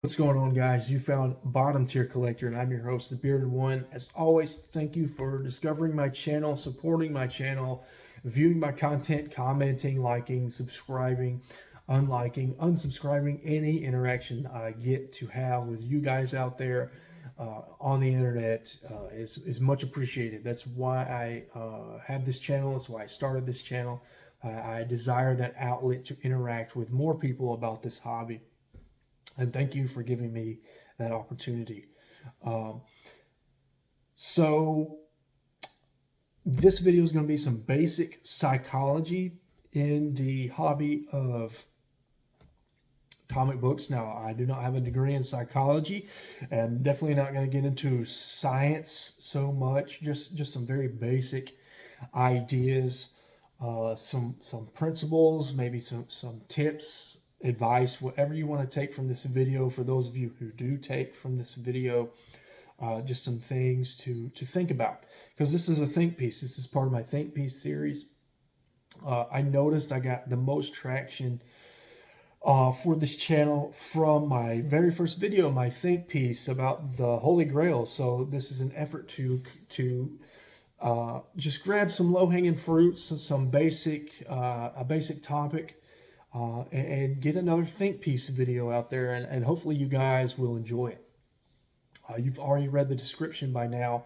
What's going on, guys? You found Bottom Tier Collector, and I'm your host, the Bearded One. As always, thank you for discovering my channel, supporting my channel, viewing my content, commenting, liking, subscribing, unliking, unsubscribing. Any interaction I get to have with you guys out there on the internet is much appreciated. That's why I have this channel. That's why I started this channel. I desire that outlet to interact with more people about this hobby. And thank you for giving me that opportunity. Um, so this video is going to be some basic psychology in the hobby of comic books. Now, I do not have a degree in psychology, and definitely not going to get into science so much. Just some very basic ideas, some principles, maybe some tips, advice, whatever you want to take from this video. For those of you who do take from this video, just some things to think about, because this is a think piece. This is part of my think piece series. I noticed I got the most traction for this channel from my very first video, my think piece about the Holy Grail. So this is an effort to just grab some low-hanging fruits, some basic a basic topic, and get another think piece video out there, and hopefully you guys will enjoy it. You've already read the description by now,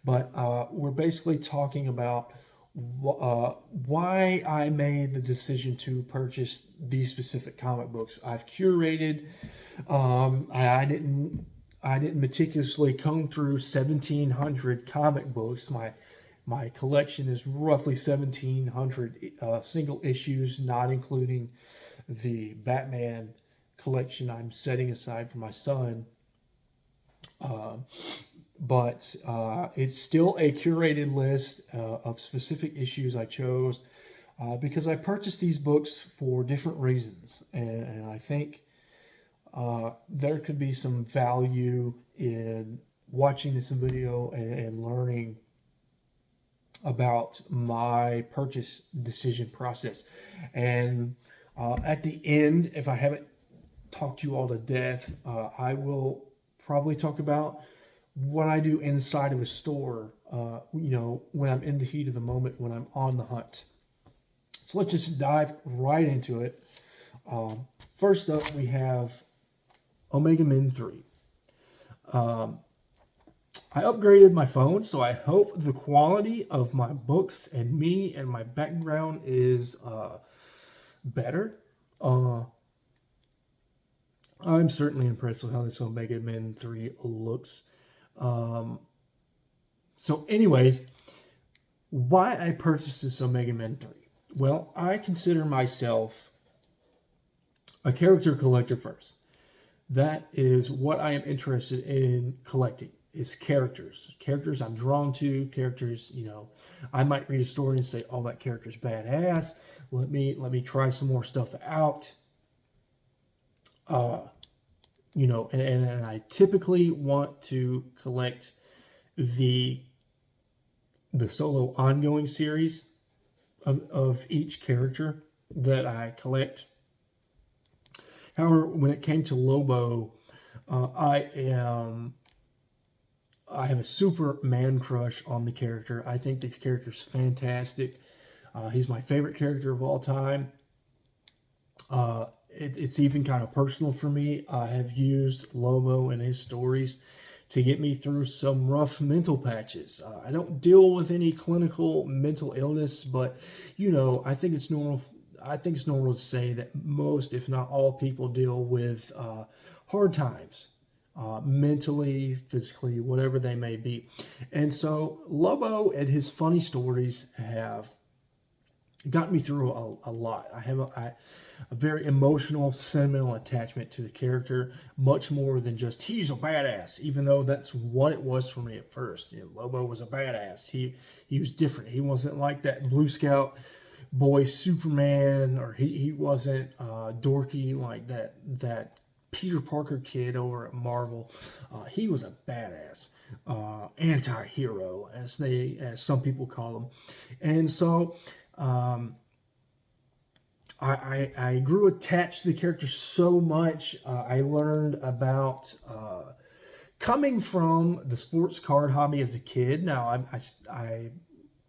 but we're basically talking about why I made the decision to purchase these specific comic books. I've curated. I didn't meticulously comb through 1,700 comic books. My collection is roughly 1,700 single issues, not including the Batman collection I'm setting aside for my son. Uh, but it's still a curated list of specific issues I chose because I purchased these books for different reasons, and I think there could be some value in watching this video and learning about my purchase decision process. And at the end, if I haven't talked you all to death, I will probably talk about what I do inside of a store, when I'm in the heat of the moment, when I'm on the hunt. So let's just dive right into it. First up, we have Omega Men 3. I upgraded my phone, so I hope the quality of my books and me and my background is better. I'm certainly impressed with how this Omega Men 3 looks. So anyways, why I purchased this Omega Men 3? Well, I consider myself a character collector first. That is what I am interested in collecting, is characters. Characters I'm drawn to, characters, I might read a story and say, oh, that character's badass. Let me try some more stuff out. And I typically want to collect the solo ongoing series of each character that I collect. However, when it came to Lobo, I have a super man crush on the character. I think this character's fantastic. He's my favorite character of all time. It's even kind of personal for me. I have used Lobo and his stories to get me through some rough mental patches. I don't deal with any clinical mental illness, but I think it's normal. I think it's normal to say that most, if not all, people deal with hard times, mentally, physically, whatever they may be. And so Lobo and his funny stories have got me through a lot. I have a very emotional, sentimental attachment to the character, much more than just he's a badass, even though that's what it was for me at first. Lobo was a badass. He was different. He wasn't like that Blue Scout boy Superman, or he wasn't dorky like that Peter Parker kid over at Marvel. He was a badass, anti-hero, as some people call him. And so I grew attached to the character so much. I learned about coming from the sports card hobby as a kid. Now I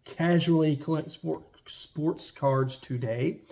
casually collect sports cards today,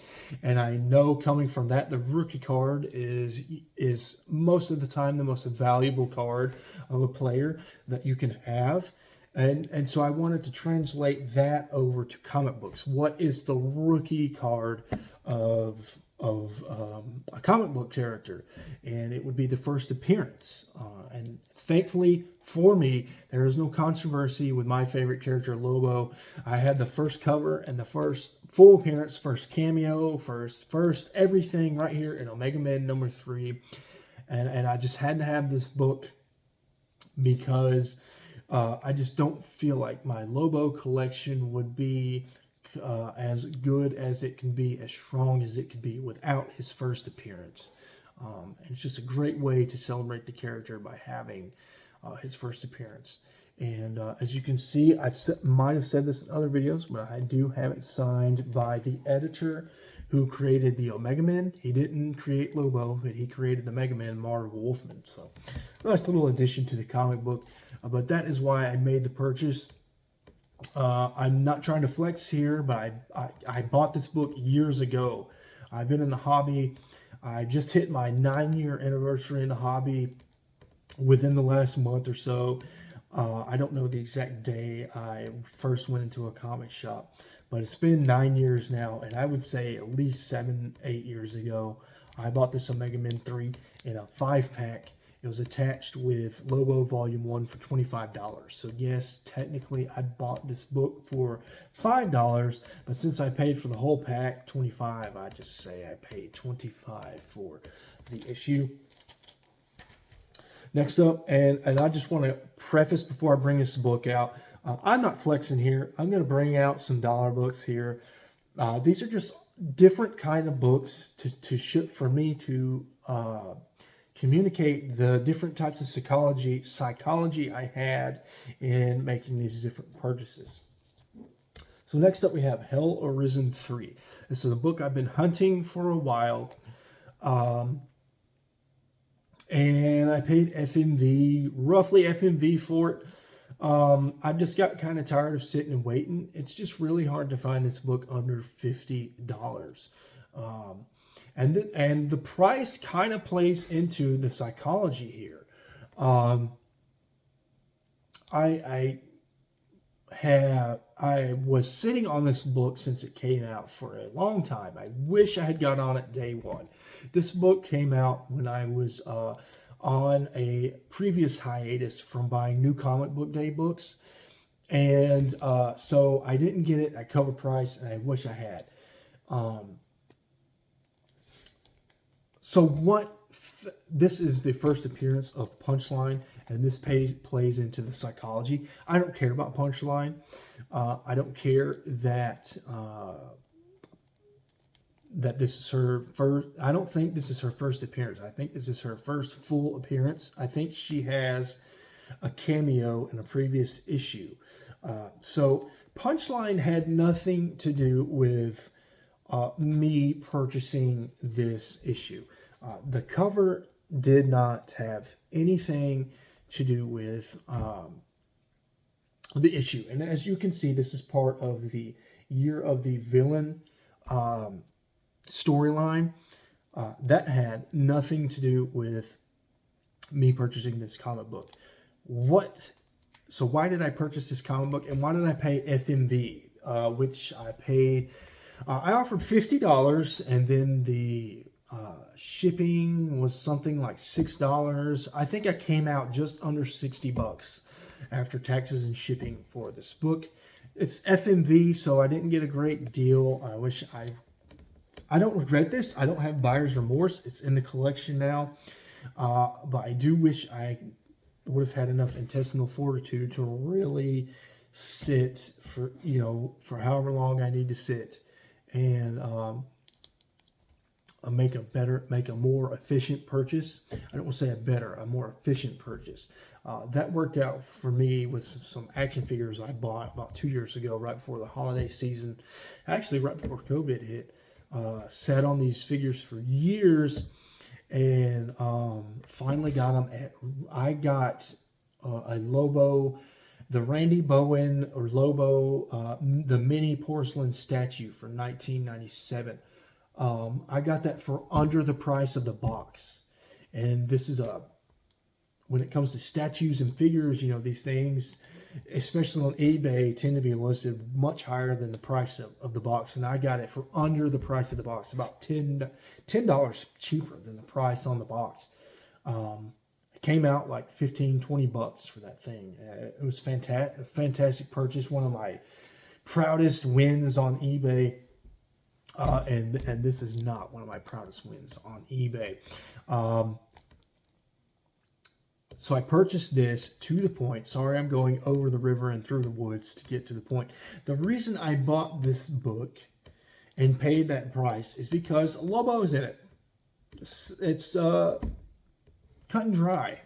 and I know coming from that, the rookie card is most of the time the most valuable card of a player that you can have. And so I wanted to translate that over to comic books. What is the rookie card of a comic book character? And it would be the first appearance. And thankfully for me, there is no controversy with my favorite character, Lobo. I had the first cover and the first full appearance, first cameo, first everything right here in Omega Man #3. And I just had to have this book because I just don't feel like my Lobo collection would be as good as it can be, as strong as it could be without his first appearance. And it's just a great way to celebrate the character by having his first appearance. And as you can see, might have said this in other videos, but I do have it signed by the editor who created the Omega Men. He didn't create Lobo, but he created the Mega Man, Marv Wolfman. So nice little addition to the comic book. But that is why I made the purchase. I'm not trying to flex here, but I bought this book years ago. I've been in the hobby. I just hit my 9-year anniversary in the hobby within the last month or so. I don't know the exact day I first went into a comic shop, but it's been 9 years now, and I would say at least 7, 8 years ago, I bought this Omega Men 3 in a 5-pack. It was attached with Lobo Volume 1 for $25. So yes, technically I bought this book for $5, but since I paid for the whole pack, $25, I just say I paid $25 for the issue. Next up, and I just want to preface before I bring this book out, I'm not flexing here. I'm going to bring out some dollar books here. These are just different kind of books to ship for me to communicate the different types of psychology I had in making these different purchases. So next up we have Hell Arisen 3. This is a book I've been hunting for a while. And I paid roughly FMV for it. I just got kind of tired of sitting and waiting. It's just really hard to find this book under $50. And the price kind of plays into the psychology here. I was sitting on this book since it came out for a long time. I wish I had got on it day one. This book came out when I was on a previous hiatus from buying New Comic Book Day books. And so I didn't get it at cover price, and I wish I had. This is the first appearance of Punchline, and this plays into the psychology. I don't care about Punchline. I don't care that this is her first. I don't think this is her first appearance. I think this is her first full appearance. I think she has a cameo in a previous issue. So Punchline had nothing to do with me purchasing this issue. The cover did not have anything to do with the issue. And as you can see, this is part of the Year of the Villain storyline. That had nothing to do with me purchasing this comic book. So why did I purchase this comic book, and why did I pay FMV, which I paid? I offered $50, and then the shipping was something like $6. I think I came out just under $60 after taxes and shipping for this book. It's FMV, so I didn't get a great deal. I don't regret this. I don't have buyer's remorse. It's in the collection now. But I do wish I would have had enough intestinal fortitude to really sit for however long I need to sit, and make a more efficient purchase. I don't want to say a more efficient purchase. That worked out for me with some action figures I bought about 2 years ago, right before the holiday season. Actually, right before COVID hit. sat on these figures for years, and finally got them. I got a Lobo, the Randy Bowen or Lobo, the mini porcelain statue for 1997. I got that for under the price of the box. And this is when it comes to statues and figures, these things, especially on eBay, tend to be listed much higher than the price of the box. And I got it for under the price of the box, about $10 cheaper than the price on the box. It came out like 15, 20 bucks for that thing. It was a fantastic purchase, one of my proudest wins on eBay. And this is not one of my proudest wins on eBay. So I purchased this to the point. Sorry, I'm going over the river and through the woods to get to the point. The reason I bought this book and paid that price is because Lobo is in it. It's cut and dry.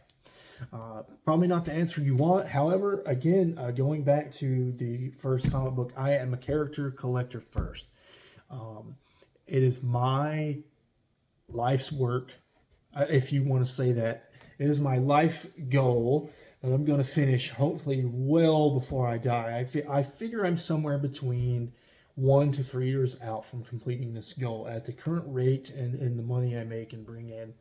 Probably not the answer you want. However, again, going back to the first comic book, I am a character collector first. It is my life's work, if you want to say that. It is my life goal that I'm going to finish hopefully well before I die. I figure I'm somewhere between 1 to 3 years out from completing this goal at the current rate and the money I make and bring in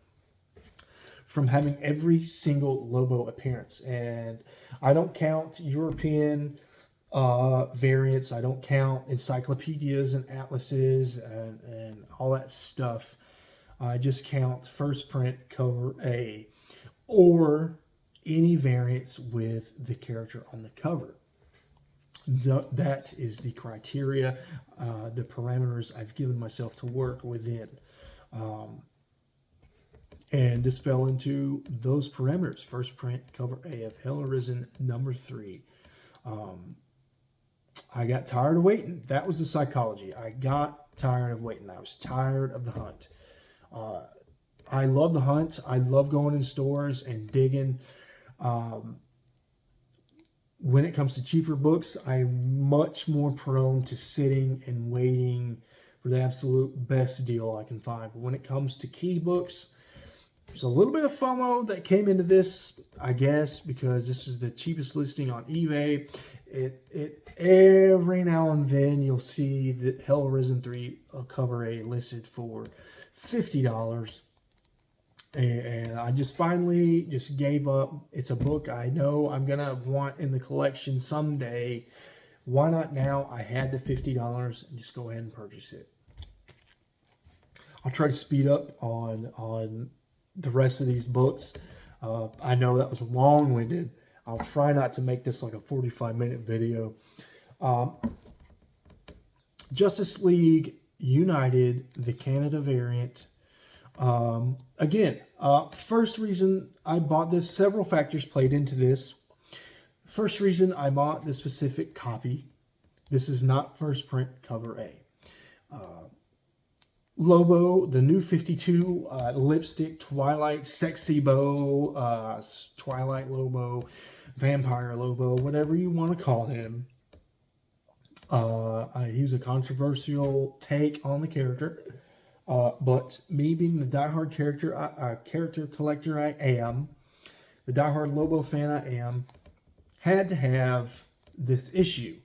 from having every single Lobo appearance. And I don't count European variants. I don't count encyclopedias and atlases and all that stuff. I just count first print cover A, or any variants with the character on the cover. That is the criteria, the parameters I've given myself to work within. And this fell into those parameters. First print cover A of Hell Arisen #3. I got tired of waiting. That was the psychology. I got tired of waiting. I was tired of the hunt. I love the hunt. I love going in stores and digging. When it comes to cheaper books, I'm much more prone to sitting and waiting for the absolute best deal I can find. But when it comes to key books, there's a little bit of FOMO that came into this, I guess, because this is the cheapest listing on eBay. It every now and then you'll see that Hell Arisen 3 cover A listed for $50. And I just finally just gave up. It's a book I know I'm going to want in the collection someday. Why not now? I had the $50 and just go ahead and purchase it. I'll try to speed up on the rest of these books. I know that was long-winded. I'll try not to make this like a 45-minute video. Justice League United, the Canada variant. Again, first reason I bought this, several factors played into this. First reason I bought this specific copy, this is not first print cover A. Lobo, the new 52 lipstick, Twilight, Sexy Bow, Twilight Lobo, Vampire Lobo, whatever you want to call him. He was a controversial take on the character. But me being the diehard character collector I am, the diehard Lobo fan I am, had to have this issue.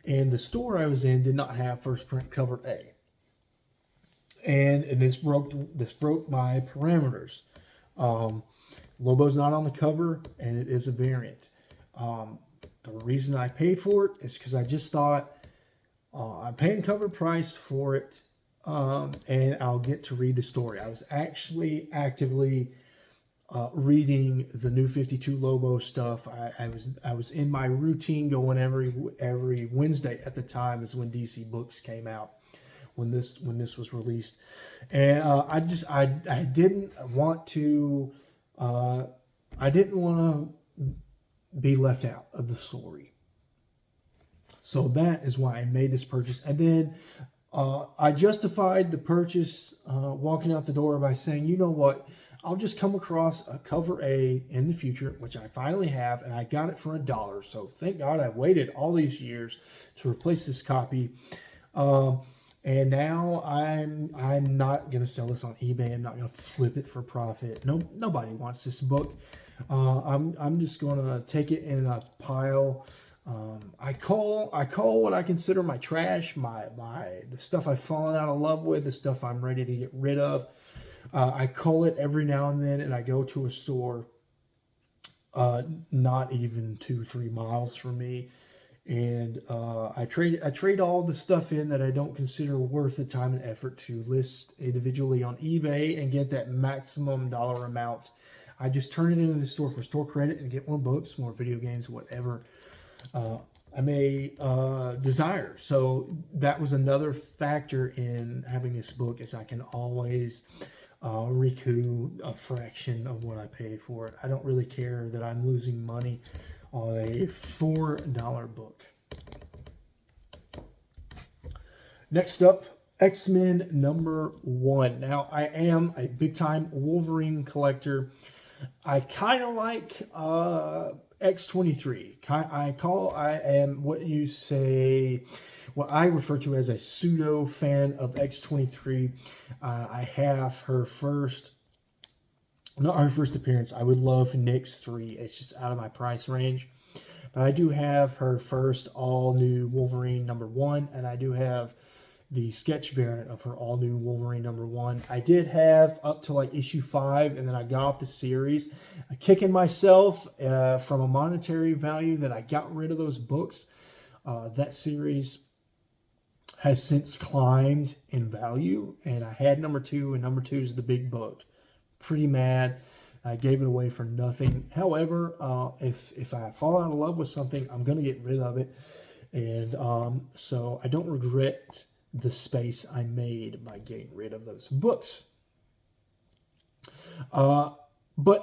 And the store I was in did not have first print cover A. And this broke my parameters. Lobo's not on the cover, and it is a variant. The reason I paid for it is because I just thought I'm paying cover price for it, and I'll get to read the story. I was actually actively reading the new 52 Lobo stuff. I was in my routine going every Wednesday at the time is when DC Books came out. When this was released, and I didn't want to be left out of the story. So that is why I made this purchase. And then I justified the purchase walking out the door by saying, you know what, I'll just come across a cover A in the future, which I finally have, and I got it for $1. So thank God I waited all these years to replace this copy. And now I'm not gonna sell this on eBay. I'm not gonna flip it for profit. No, nobody wants this book. I'm just gonna take it in a pile. I call what I consider my trash, the stuff I've fallen out of love with, the stuff I'm ready to get rid of. I cull it every now and then, and I go to a store not even 2-3 miles from me, and I trade all the stuff in that I don't consider worth the time and effort to list individually on eBay and get that maximum dollar amount. I just turn it into the store for store credit and get more books, more video games, whatever I may desire. So that was another factor in having this book, is I can always recoup a fraction of what I paid for it. I don't really care that I'm losing money on a $4 book. Next up, X-Men #1. Now, I am a big-time Wolverine collector. I kind of like X-23. I am what I refer to as a pseudo fan of X-23. I have her first, not her first appearance. I would love Nyx 3. It's just out of my price range. But I do have her first all-new Wolverine #1, and I do have the sketch variant of her all-new Wolverine #1. I did have up to like issue 5, and then I got off the series, kicking myself from a monetary value that I got rid of those books. That series has since climbed in value, and I had #2, and #2 is the big book. Pretty mad. I gave it away for nothing. However, if I fall out of love with something, I'm going to get rid of it. And so I don't regret the space I made by getting rid of those books. But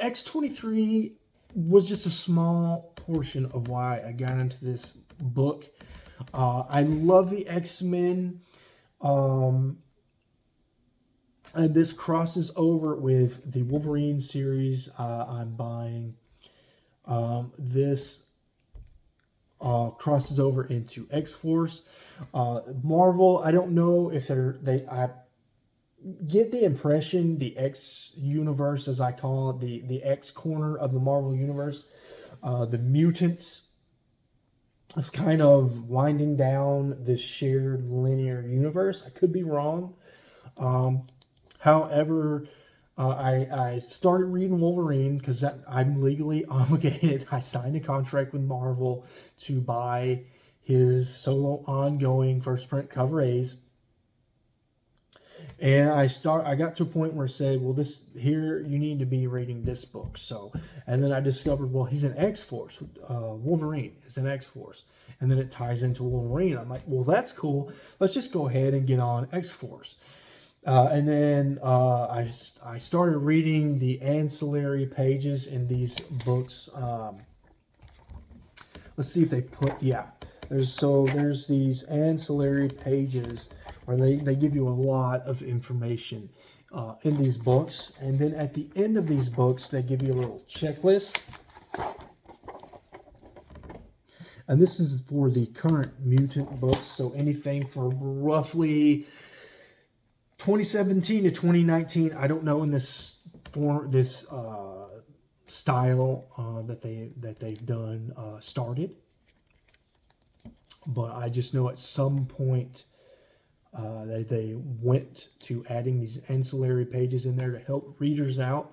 X-23 was just a small portion of why I got into this book. I love the X-Men. And this crosses over with the Wolverine series I'm buying. This crosses over into X-Force. Marvel, I don't know if I get the impression the X universe, as I call it, the X corner of the Marvel universe, the mutants, is kind of winding down this shared linear universe. I could be wrong. However, I started reading Wolverine because I'm legally obligated. I signed a contract with Marvel to buy his solo ongoing first print cover A's. And I got to a point where I said, well, you need to be reading this book. So, and then I discovered, well, he's an X-Force. Wolverine is an X-Force. And then it ties into Wolverine. I'm like, well, that's cool. Let's just go ahead and get on X-Force. And then I started reading the ancillary pages in these books. Let's see if they there's these ancillary pages where they give you a lot of information in these books. And then at the end of these books, they give you a little checklist. And this is for the current mutant books. So anything for roughly 2017 to 2019, I don't know in this style that they've done started, but I just know at some point they went to adding these ancillary pages in there to help readers out,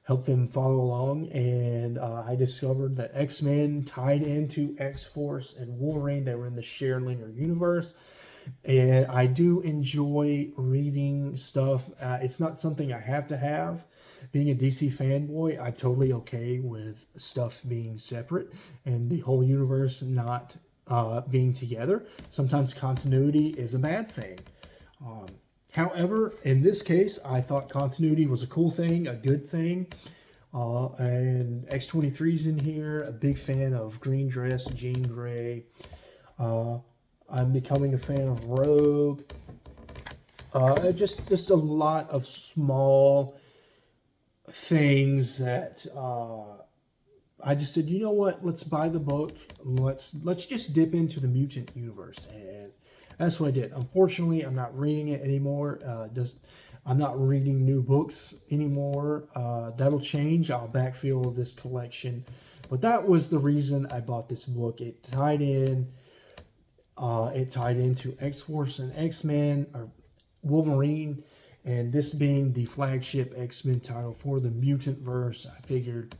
help them follow along, and I discovered that X-Men tied into X-Force and Wolverine. They were in the shared linear universe. And I do enjoy reading stuff. It's not something I have to have. Being a DC fanboy, I'm totally okay with stuff being separate and the whole universe not being together. Sometimes continuity is a bad thing. However, in this case, I thought continuity was a cool thing, a good thing. And X-23's in here. A big fan of Green Dress, Jean Grey. I'm becoming a fan of Rogue. Just a lot of small things that I just said, you know what? Let's buy the book. Let's just dip into the mutant universe. And That's what I did. Unfortunately, I'm not reading it anymore. I'm not reading new books anymore. That'll change. I'll backfill this collection. But that was the reason I bought this book. It tied in. It tied into X-Force and X-Men, or Wolverine, and this being the flagship X-Men title for the Mutant verse, I figured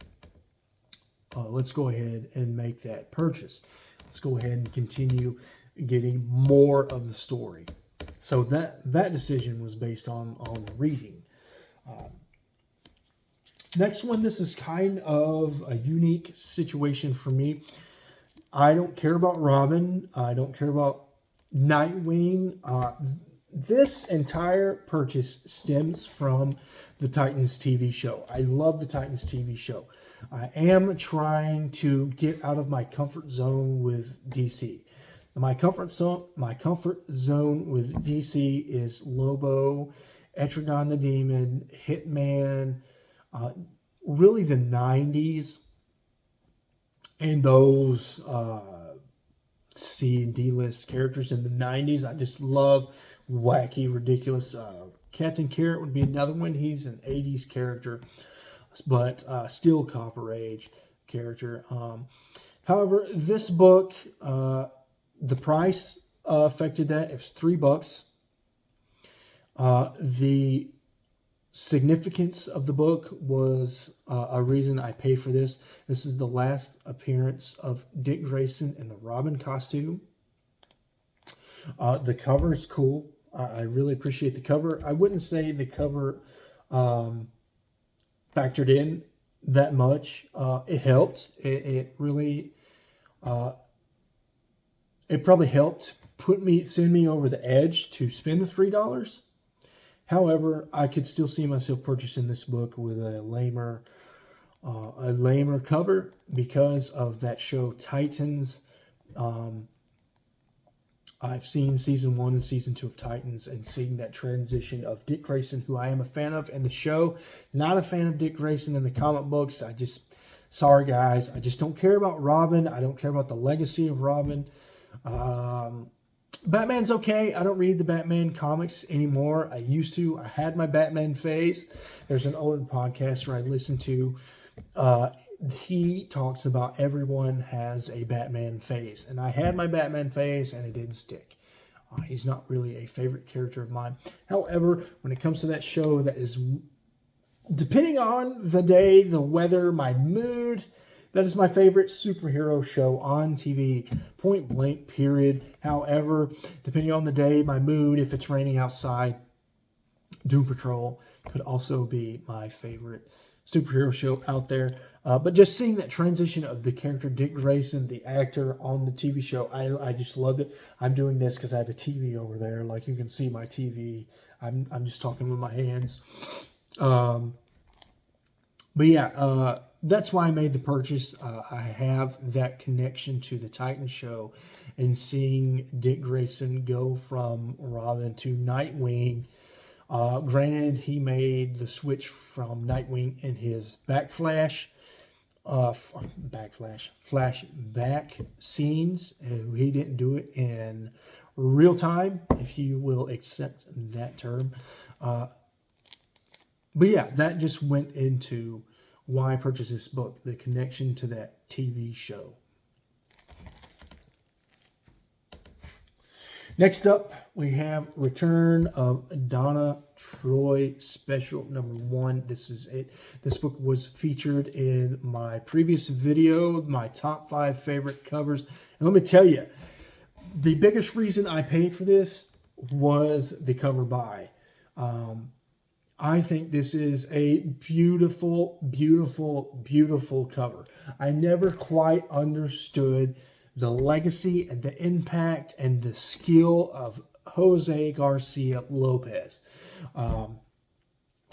let's go ahead and make that purchase. Let's go ahead and continue getting more of the story. So that decision was based on reading. Next one, this is kind of a unique situation for me. I don't care about Robin. I don't care about Nightwing. This entire purchase stems from the Titans TV show. I love the Titans TV show. I am trying to get out of my comfort zone with DC. My comfort zone with DC is Lobo, Etrigan the Demon, Hitman, really the 90s, and those C and D list characters in the 90s. I just love wacky, ridiculous. Captain Carrot would be another one. He's an 80s character, but still Copper Age character. However, this book, the price affected that. It was $3. The significance of the book was a reason I paid for this. This is the last appearance of Dick Grayson in the Robin costume. The cover is cool. I really appreciate the cover. I wouldn't say the cover factored in that much. It helped. It really, it probably helped send me over the edge to spend the $3. However, I could still see myself purchasing this book with a lamer cover because of that show Titans. I've seen season 1 and season 2 of Titans and seeing that transition of Dick Grayson, who I am a fan of in the show, not a fan of Dick Grayson in the comic books. Sorry guys, I just don't care about Robin. I don't care about the legacy of Robin. Batman's okay. I don't read the Batman comics anymore. I used to. I had my Batman phase. There's an older podcast where I listen to. He talks about everyone has a Batman phase. And I had my Batman phase and it didn't stick. He's not really a favorite character of mine. However, when it comes to that show, that is, depending on the day, the weather, my mood, that is my favorite superhero show on TV, point blank, period. However, depending on the day, my mood, if it's raining outside, Doom Patrol could also be my favorite superhero show out there. But just seeing that transition of the character Dick Grayson, the actor, on the TV show, I just loved it. I'm doing this because I have a TV over there. Like, you can see my TV. I'm just talking with my hands. But yeah, that's why I made the purchase. I have that connection to the Titan show, and seeing Dick Grayson go from Robin to Nightwing. Granted, he made the switch from Nightwing in his flashback scenes, and he didn't do it in real time, if you will accept that term. But yeah, that just went into why I purchased this book, the connection to that TV show. Next up, we have Return of Donna Troy Special #1. This is it. This book was featured in my previous video, my top 5 favorite covers. And let me tell you, the biggest reason I paid for this was the cover by. I think this is a beautiful, beautiful, beautiful cover. I never quite understood the legacy and the impact and the skill of Jose Garcia Lopez.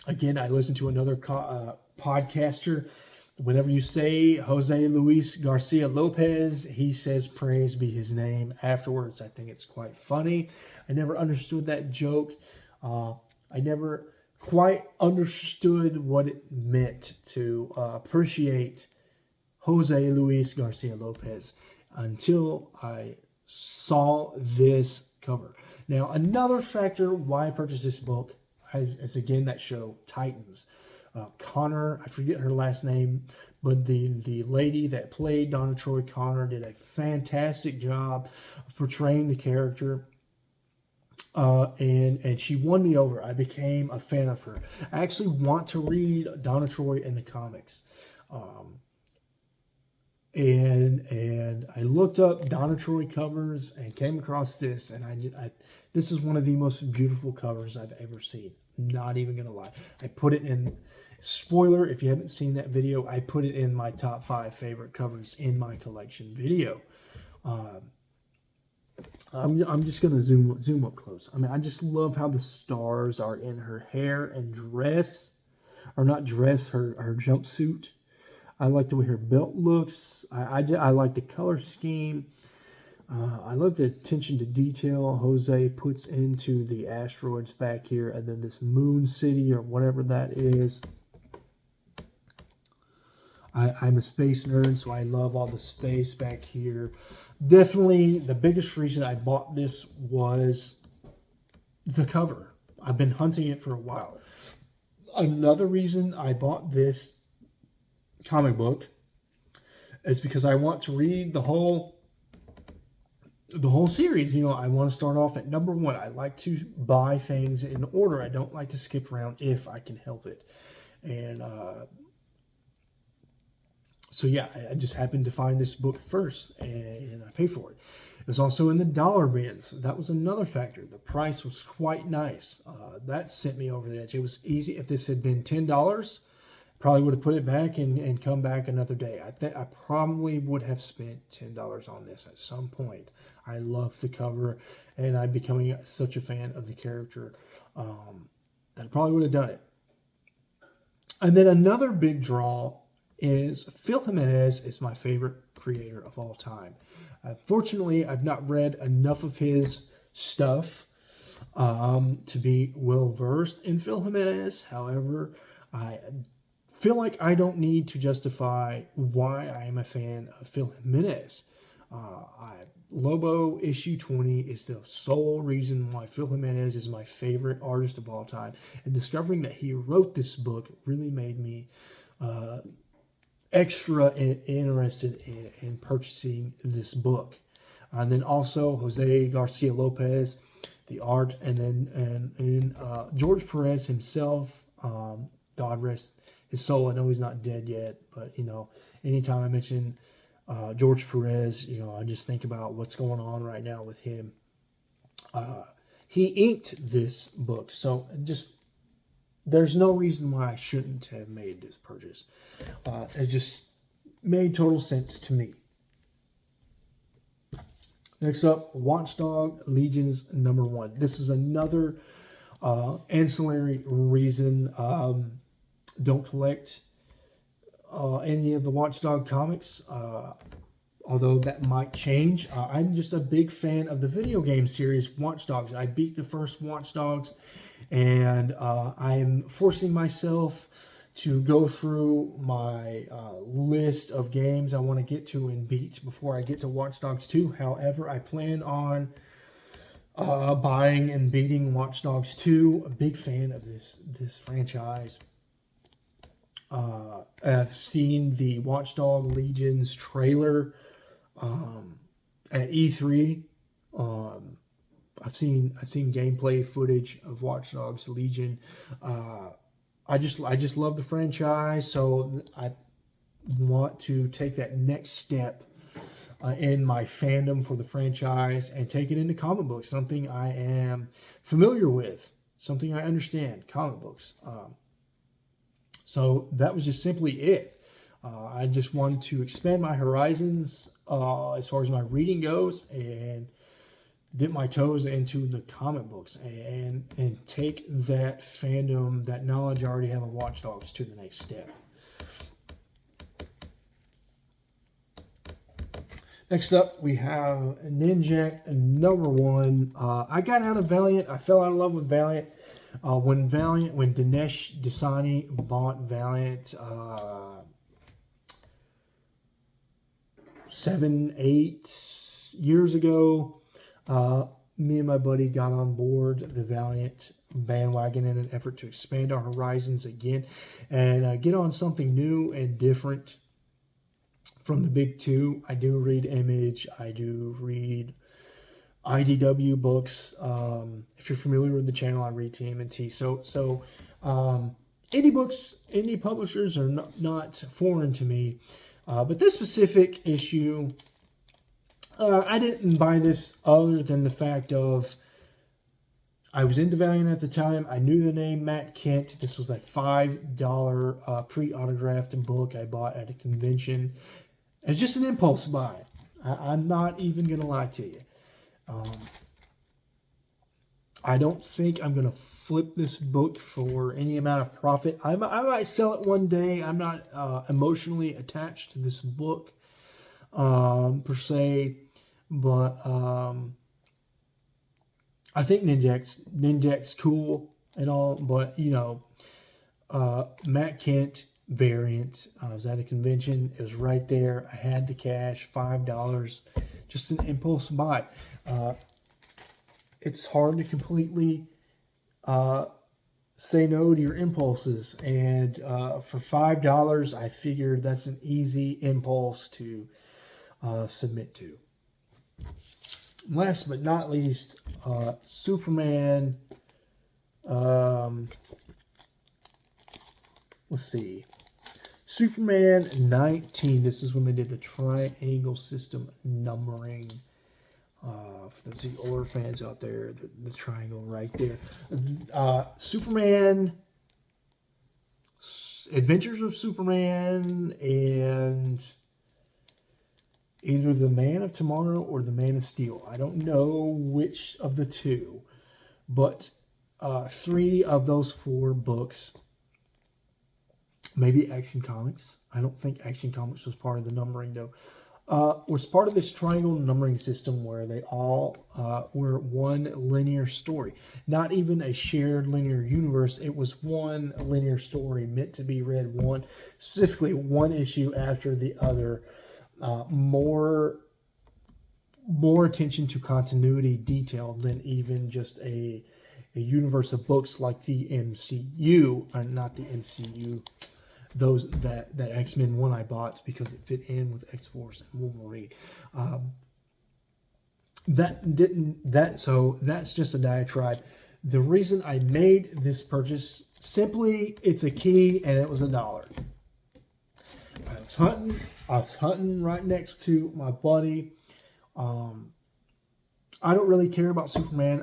Again, I listened to another podcaster. Whenever you say Jose Luis Garcia Lopez, he says praise be his name afterwards. I think it's quite funny. I never understood that joke. I never quite understood what it meant to appreciate Jose Luis Garcia Lopez until I saw this cover. Now, another factor why I purchased this book is again that show, Titans. Connor, I forget her last name, but the lady that played Donna Troy Connor did a fantastic job of portraying the character. And she won me over. I became a fan of her. I actually want to read Donna Troy in the comics. And I looked up Donna Troy covers and came across this, and this is one of the most beautiful covers I've ever seen. Not even gonna lie. I put it in, spoiler, if you haven't seen that video, I put it in my top 5 favorite covers in my collection video. I'm just gonna zoom up close. I mean, I just love how the stars are in her hair and dress, or not dress, her jumpsuit. I like the way her belt looks. I like the color scheme. I love the attention to detail Jose puts into the asteroids back here, and then this moon city or whatever that is. I'm a space nerd, so I love all the space back here. Definitely the biggest reason I bought this was the cover. I've been hunting it for a while. Another reason I bought this comic book is because I want to read the whole series. You know, I want to start off at number 1. I like to buy things in order. I don't like to skip around if I can help it. And so yeah, I just happened to find this book first, and I paid for it. It was also in the dollar bins. That was another factor. The price was quite nice. That sent me over the edge. It was easy. If this had been $10, probably would have put it back and come back another day. I think I probably would have spent $10 on this at some point. I love the cover, and I'm becoming such a fan of the character that I probably would have done it. And then another big draw is Phil Jimenez is my favorite creator of all time. Fortunately, I've not read enough of his stuff to be well versed in Phil Jimenez. However, I feel like I don't need to justify why I am a fan of Phil Jimenez. Lobo issue 20 is the sole reason why Phil Jimenez is my favorite artist of all time. And discovering that he wrote this book really made me extra interested in purchasing this book. And then also Jose Garcia Lopez, the art, and then George Perez himself, God rest his soul. I know he's not dead yet, but you know, anytime I mention George Perez, you know, I just think about what's going on right now with him. He inked this book, so just there's no reason why I shouldn't have made this purchase. It just made total sense to me. Next up, Watchdog Legions #1. This is another ancillary reason. Don't collect any of the Watchdog comics, although that might change. I'm just a big fan of the video game series Watchdogs. I beat the first Watchdogs, and I'm forcing myself to go through my list of games I want to get to and beat before I get to Watch Dogs 2. However, I plan on buying and beating Watch Dogs 2. A big fan of this franchise. I've seen the Watchdog Legions trailer at E3. I've seen gameplay footage of Watch Dogs Legion. I just love the franchise, so I want to take that next step in my fandom for the franchise and take it into comic books, something I am familiar with, something I understand, comic books. So that was just simply it. I just wanted to expand my horizons as far as my reading goes and dip my toes into the comic books and take that fandom, that knowledge I already have of Watch Dogs to the next step. Next up, we have Ninjak #1. I got out of Valiant. I fell out of love with Valiant. When Dinesh Dasani bought Valiant 7-8 years ago, me and my buddy got on board the Valiant bandwagon in an effort to expand our horizons again and get on something new and different from the big two. I do read Image. I do read IDW books. If you're familiar with the channel, I read TMNT. Indie books, indie publishers are not foreign to me. But this specific issue, I didn't buy this other than the fact of I was into Valiant at the time. I knew the name Matt Kent. This was a $5 pre-autographed book I bought at a convention. It's just an impulse buy. I'm not even going to lie to you. I don't think I'm going to flip this book for any amount of profit. I might sell it one day. I'm not emotionally attached to this book per se, but I think Ninjak's cool and all, but you know, Matt Kent variant. I was at a convention. It was right there. I had the cash, $5. Just an impulse buy. It's hard to completely say no to your impulses, and for $5, I figured that's an easy impulse to submit to. Last but not least, Superman. Let's see. Superman 19. This is when they did the triangle system numbering. For those of you older fans out there, the triangle right there. Superman, Adventures of Superman, and either the Man of Tomorrow or the Man of Steel. I don't know which of the two, but 3 of those 4 books. Maybe Action Comics. I don't think Action Comics was part of the numbering, though. Was part of this triangle numbering system where they all were one linear story. Not even a shared linear universe. It was one linear story meant to be read specifically one issue after the other. More attention to continuity detail than even just a universe of books like the MCU, or not the MCU. Those that X-Men one I bought because it fit in with X-Force and Wolverine. So that's just a diatribe. The reason I made this purchase, simply, it's a key and it was $1. I was hunting right next to my buddy. I don't really care about Superman.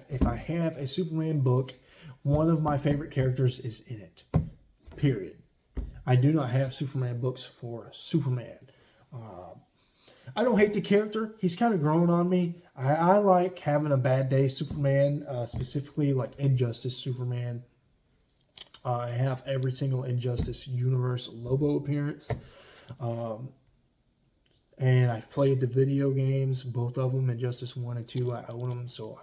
If I have a Superman book, one of my favorite characters is in it. Period. I do not have Superman books for Superman. I don't hate the character. He's kind of grown on me. I like having a bad day Superman, specifically like Injustice Superman. I have every single Injustice Universe Lobo appearance. And I've played the video games, both of them, Injustice 1 and 2. I own them, so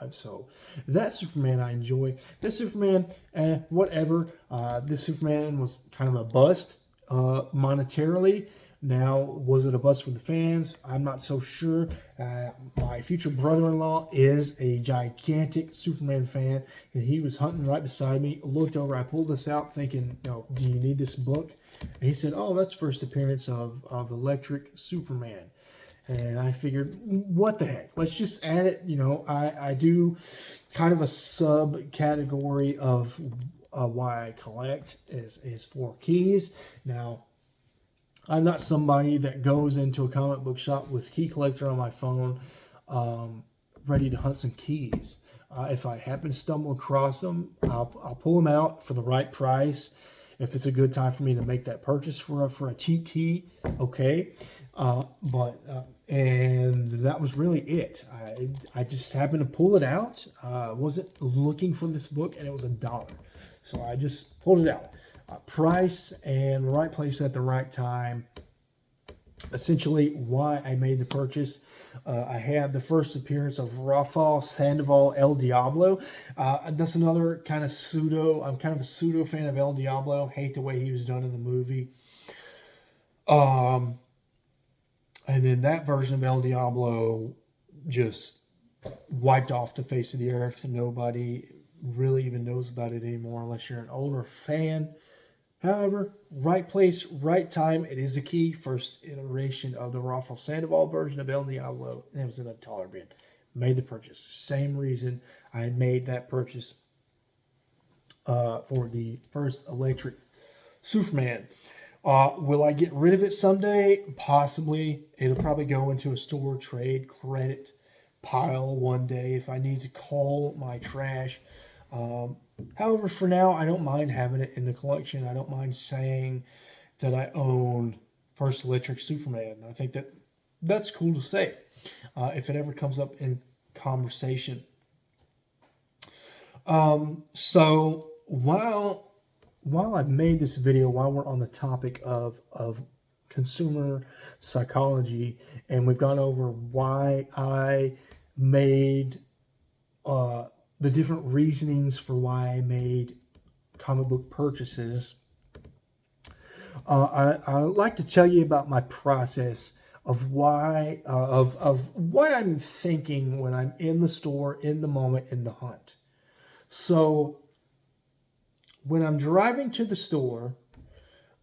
that Superman I enjoy. This Superman, whatever. This Superman was kind of a bust monetarily. Now, was it a bust for the fans? I'm not so sure. My future brother-in-law is a gigantic Superman fan, and he was hunting right beside me. Looked over, I pulled this out thinking, do you need this book? And he said, oh, that's first appearance of Electric Superman. And I figured, what the heck? Let's just add it. I do kind of a subcategory of why I collect is 4 keys. Now, I'm not somebody that goes into a comic book shop with Key Collector on my phone ready to hunt some keys. If I happen to stumble across them, I'll pull them out for the right price. If it's a good time for me to make that purchase for a cheap key, okay. And that was really it. I just happened to pull it out. Wasn't looking for this book, and it was $1. So I just pulled it out. Price and right place at the right time. Essentially, why I made the purchase. I had the first appearance of Rafael Sandoval El Diablo. That's another kind of I'm kind of a pseudo fan of El Diablo. Hate the way he was done in the movie. And then that version of El Diablo just wiped off the face of the earth. Nobody really even knows about it anymore unless you're an older fan. However, right place, right time. It is a key. First iteration of the Rafael Sandoval version of El Diablo. And it was in a taller bin. Made the purchase. Same reason I made that purchase for the first electric Superman. Will I get rid of it someday? Possibly. It'll probably go into a store trade credit pile one day if I need to call my trash. However, for now, I don't mind having it in the collection. I don't mind saying that I own First Electric Superman. I think that's cool to say if it ever comes up in conversation. So while I've made this video, while we're on the topic of consumer psychology, and we've gone over why I made the different reasonings for why I made comic book purchases, I like to tell you about my process of why of what I'm thinking when I'm in the store, in the moment, in the hunt. So when I'm driving to the store,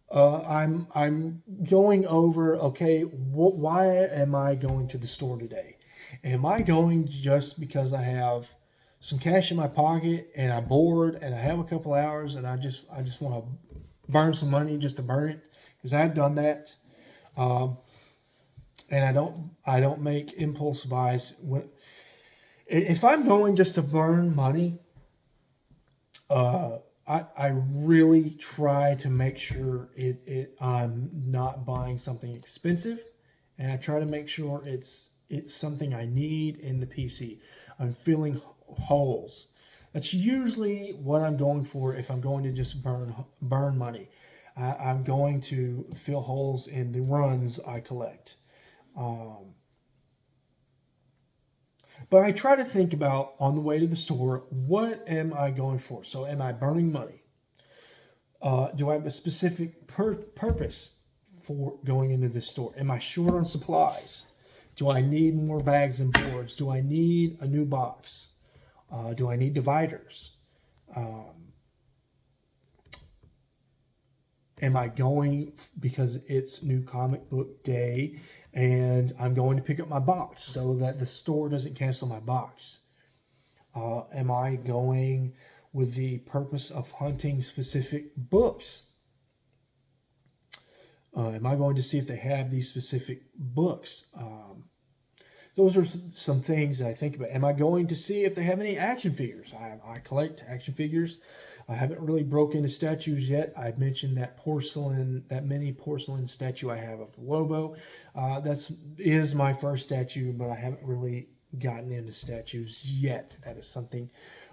I'm going over, okay, why am I going to the store today? Am I going just because I have some cash in my pocket and I'm bored and I have a couple hours and I just want to burn some money just to burn it? Because I've done that, and I don't make impulse buys. If I'm going just to burn money, I really try to make sure I'm not buying something expensive, and I try to make sure it's something I need in the PC. I'm filling holes. That's usually what I'm going for if I'm going to just burn money. I'm going to fill holes in the runs I collect. But I try to think about, on the way to the store, what am I going for? So am I burning money? Do I have a specific purpose for going into this store? Am I short on supplies? Do I need more bags and boards? Do I need a new box? Do I need dividers? Am I going because it's new comic book day and I'm going to pick up my box so that the store doesn't cancel my box? Am I going with the purpose of hunting specific books? Am I going to see if they have these specific books? Those are some things that I think about. Am I going to see if they have any action figures? I collect action figures. I haven't really broken into statues yet. I've mentioned that mini porcelain statue I have of Lobo. That is my first statue, but I haven't really gotten into statues yet. That is something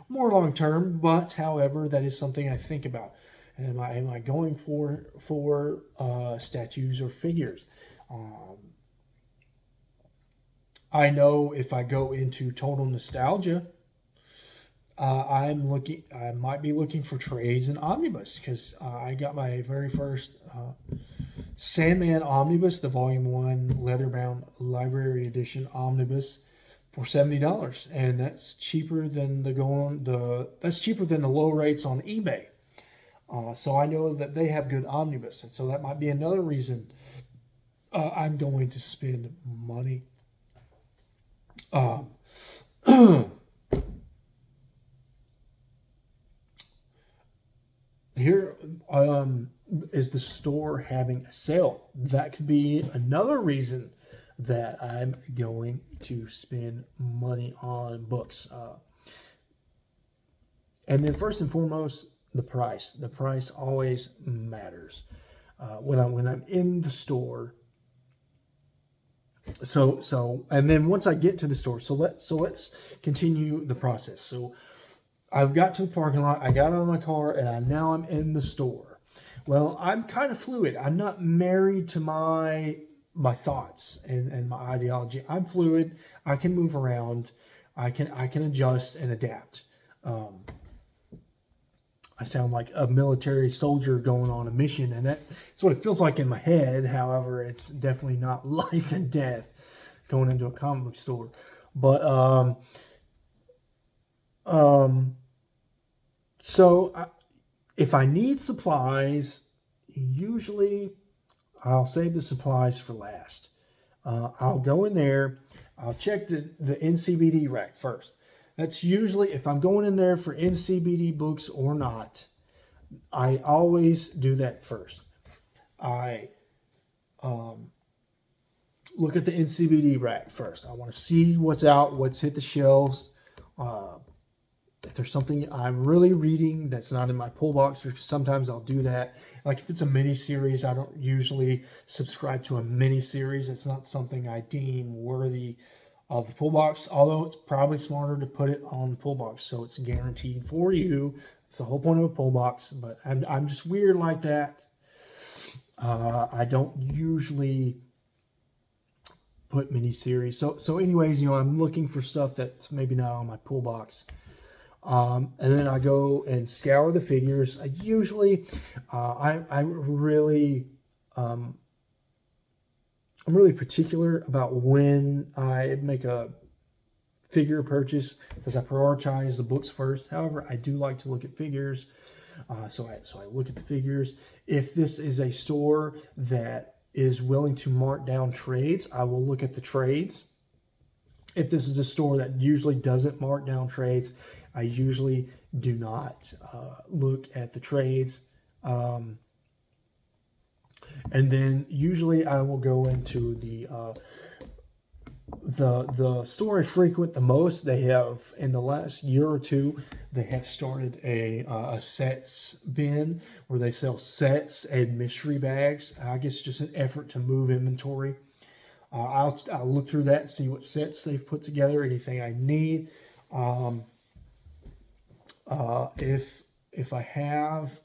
more long term, but however, that is something I think about. Am I going for statues or figures? I know if I go into total nostalgia, I might be looking for trades and omnibus, because I got my very first Sandman omnibus, the Volume 1 leather-bound library edition omnibus, for $70, and that's cheaper than the low rates on eBay. So I know that they have good omnibus, and so that might be another reason I'm going to spend money. Here is the store having a sale. That could be another reason that I'm going to spend money on books. And then first and foremost, the price. The price always matters. When I'm in the store. So and then once I get to the store, so let's continue the process. So I've got to the parking lot, I got out of my car, and now I'm in the store. Well, I'm kind of fluid. I'm not married to my thoughts and my ideology. I'm fluid. I can move around. I can adjust and adapt. I sound like a military soldier going on a mission, and that's what it feels like in my head. However, it's definitely not life and death going into a comic book store. But um, so if I need supplies, usually I'll save the supplies for last. I'll go in there. I'll check the NCBD rack first. That's usually, if I'm going in there for NCBD books or not, I always do that first. I look at the NCBD rack first. I want to see what's out, what's hit the shelves. Uh, if there's something I'm really reading that's not in my pull box, or sometimes I'll do that. Like if it's a mini series, I don't usually subscribe to a mini series. It's not something I deem worthy of the pull box, although it's probably smarter to put it on the pull box so it's guaranteed for you. It's the whole point of a pull box, but I'm just weird like that. I don't usually put mini series. So anyways, I'm looking for stuff that's maybe not on my pull box. And then I go and scour the figures. I usually, I'm really particular about when I make a figure purchase because I prioritize the books first. However, I do like to look at figures. So I look at the figures. If this is a store that is willing to mark down trades, I will look at the trades. If this is a store that usually doesn't mark down trades, I usually do not look at the trades. And then usually I will go into the store I frequent the most. They have, in the last year or two, they have started a sets bin where they sell sets and mystery bags. I guess just an effort to move inventory. I'll look through that and see what sets they've put together, anything I need. If I have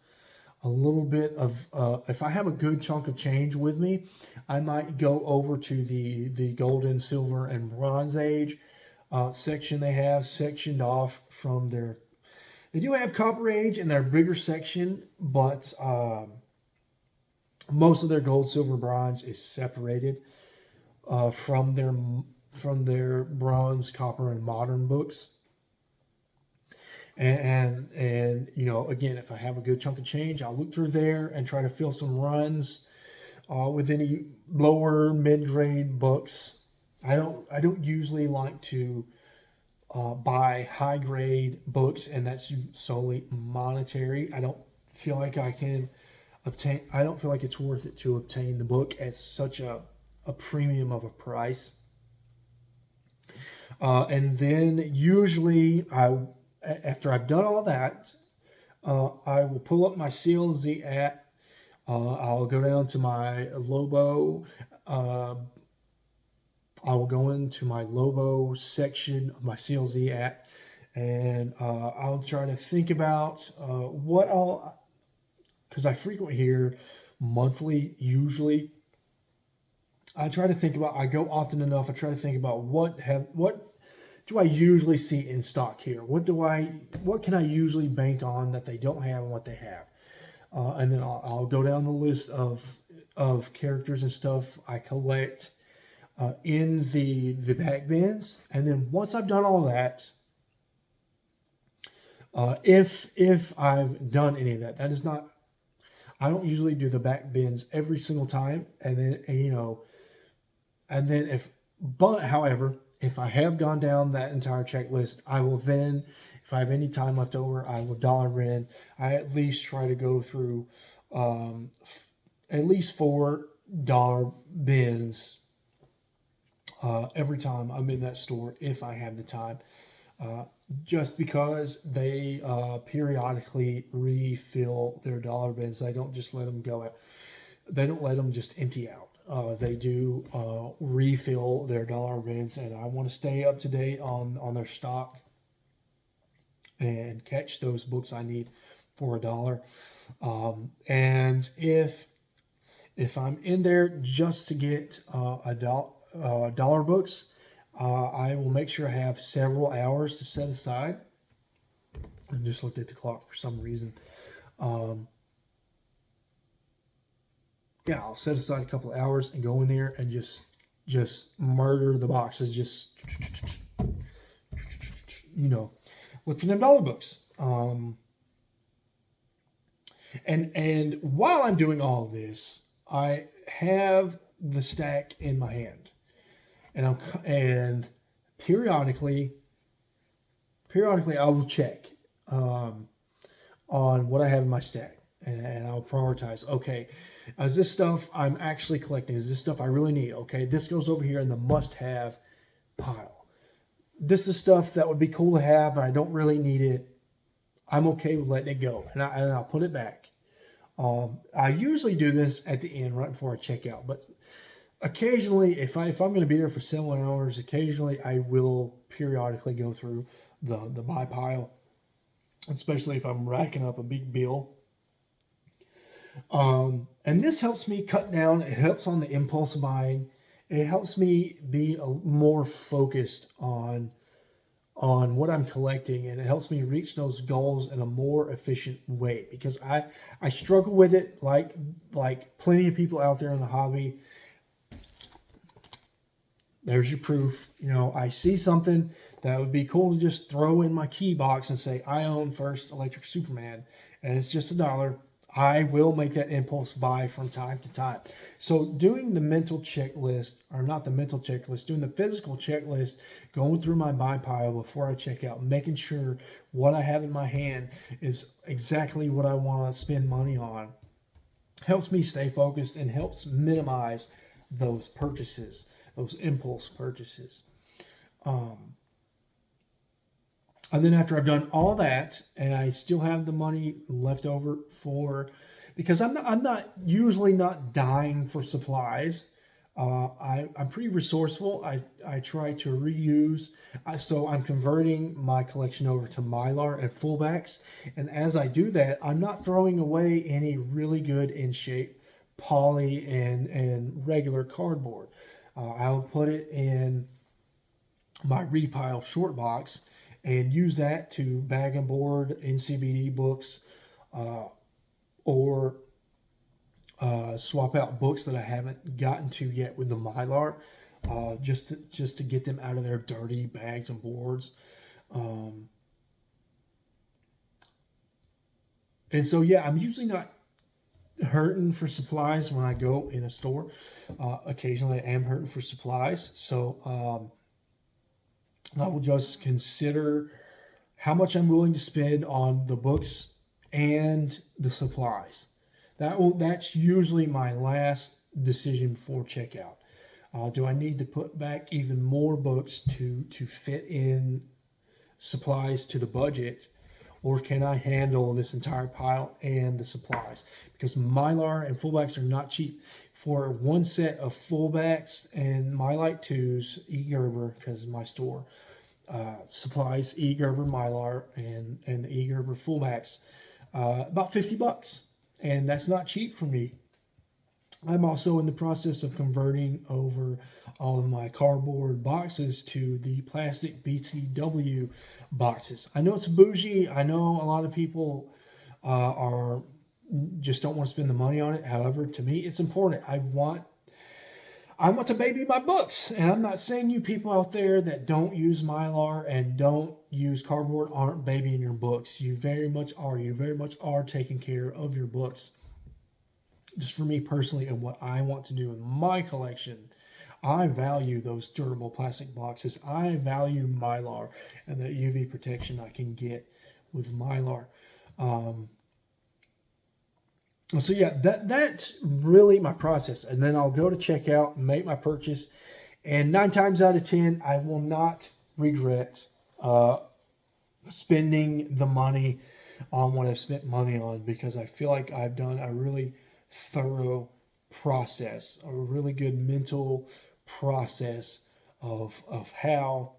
a little bit of, if I have a good chunk of change with me, I might go over to the golden, silver, and bronze age section they have sectioned off from their. They do have copper age in their bigger section, but most of their gold, silver, bronze is separated from their bronze, copper, and modern books. And again, if I have a good chunk of change, I'll look through there and try to fill some runs with any lower mid-grade books. I don't usually like to buy high-grade books, and that's solely monetary. I don't feel like I can obtain. I don't feel like it's worth it to obtain the book at such a premium of a price. And then usually after I've done all that, I will pull up my CLZ app. I'll go down to my Lobo. I will go into my Lobo section of my CLZ app, and I'll try to think about what I'll, because I frequent here monthly usually. I try to think about. I go often enough. I try to think about what do I usually see in stock here? What can I usually bank on that they don't have and what they have? And then I'll go down the list of characters and stuff I collect in the back bins. And then once I've done all that, if I've done any of that, that is not. I don't usually do the back bins every single time. And then however, if I have gone down that entire checklist, I will then, if I have any time left over, I will dollar bin. I at least try to go through at least $4 bins every time I'm in that store if I have the time. Just because they periodically refill their dollar bins. They don't just let them go out. They don't let them just empty out. They do refill their dollar bins, and I want to stay up to date on their stock and catch those books I need for $1. And if I'm in there just to get dollar books, I will make sure I have several hours to set aside. I just looked at the clock for some reason. Yeah, I'll set aside a couple of hours and go in there and just murder the boxes. Just look for them dollar books. And while I'm doing all of this, I have the stack in my hand, and periodically I will check on what I have in my stack, and I'll prioritize. Okay, is this stuff I'm actually collecting? Is this stuff I really need? Okay, this goes over here in the must-have pile. This is stuff that would be cool to have, but I don't really need it. I'm okay with letting it go, and I'll put it back. I usually do this at the end, right before I check out, but occasionally, if I'm going to be there for several hours, occasionally I will periodically go through the buy pile, especially if I'm racking up a big bill. And this helps me cut down. It helps on the impulse buying. It helps me be more focused on what I'm collecting, and it helps me reach those goals in a more efficient way, because I struggle with it like plenty of people out there in the hobby. There's your proof. I see something that would be cool to just throw in my key box and say, I own First Electric Superman, and it's just $1. I will make that impulse buy from time to time. So doing the mental checklist, or not the mental checklist, doing the physical checklist, going through my buy pile before I check out, making sure what I have in my hand is exactly what I want to spend money on, helps me stay focused and helps minimize those purchases, those impulse purchases. And then after I've done all that, and I still have the money left over because I'm not usually not dying for supplies. I'm pretty resourceful. I try to reuse. So I'm converting my collection over to Mylar and fullbacks. And as I do that, I'm not throwing away any really good in shape poly and regular cardboard. I'll put it in my repile short box and use that to bag and board NCBD books, or swap out books that I haven't gotten to yet with the Mylar, just to get them out of their dirty bags and boards. And so yeah, I'm usually not hurting for supplies when I go in a store. Occasionally I am hurting for supplies, so I will just consider how much I'm willing to spend on the books and the supplies. That's usually my last decision before checkout. Do I need to put back even more books to fit in supplies to the budget, or can I handle this entire pile and the supplies? Because Mylar and fullbacks are not cheap. For one set of fullbacks and my Light 2s, eGerber, because my store supplies eGerber Mylar and the eGerber fullbacks, about $50, and that's not cheap for me. I'm also in the process of converting over all of my cardboard boxes to the plastic BTW boxes. I know it's bougie. I know a lot of people are just don't want to spend the money on it. However, to me, it's important. I want to baby my books, and I'm not saying you people out there that don't use Mylar and don't use cardboard aren't babying your books. You very much are. You very much are taking care of your books. Just for me personally and what I want to do in my collection, I value those durable plastic boxes. I value Mylar and the UV protection I can get with Mylar. So yeah, that's really my process. And then I'll go to checkout and make my purchase. And 9 times out of 10, I will not regret spending the money on what I've spent money on, because I feel like I've done a really thorough process, a really good mental process of how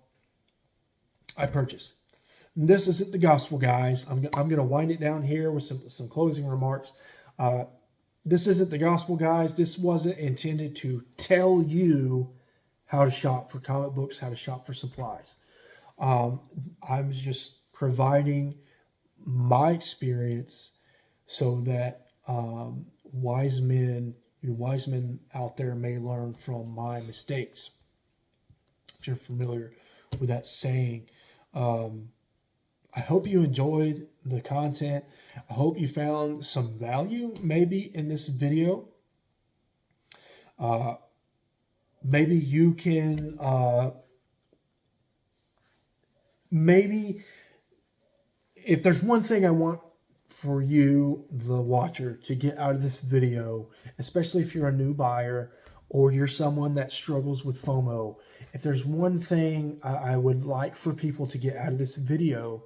I purchase. And this isn't the gospel, guys. I'm going to wind it down here with some closing remarks. This isn't the gospel, guys. This wasn't intended to tell you how to shop for comic books, how to shop for supplies. I was just providing my experience so that wise men out there may learn from my mistakes. If you're familiar with that saying, I hope you enjoyed the content. I hope you found some value maybe in this video. Maybe you can, maybe if there's one thing I want for you, the watcher, to get out of this video, especially if you're a new buyer or you're someone that struggles with FOMO, if there's one thing I would like for people to get out of this video,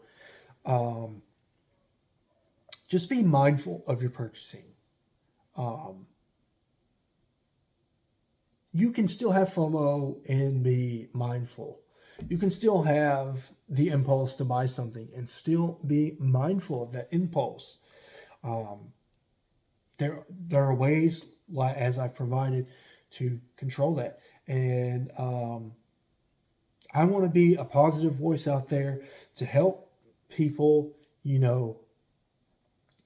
just be mindful of your purchasing. You can still have FOMO and be mindful. You can still have the impulse to buy something and still be mindful of that impulse. There are ways, like as I've provided, to control that. And I want to be a positive voice out there to help people,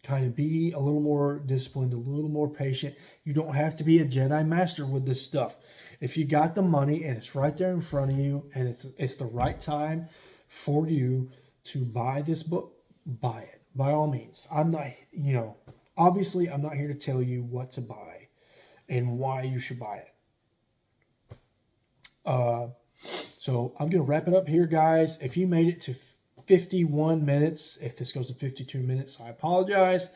kind of be a little more disciplined, a little more patient. You don't have to be a Jedi Master with this stuff. If you got the money and it's right there in front of you and it's the right time for you to buy this book, buy it. By all means. I'm not, obviously I'm not here to tell you what to buy and why you should buy it. So I'm going to wrap it up here, guys. If you made it to 51 minutes, if this goes to 52 minutes, I apologize.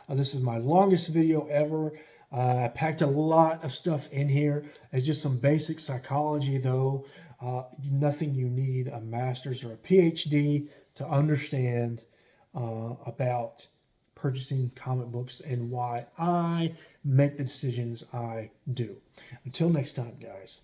This is my longest video ever. I packed a lot of stuff in here. It's just some basic psychology, though. Nothing you need a master's or a PhD to understand about purchasing comic books and why I make the decisions I do. Until next time, guys.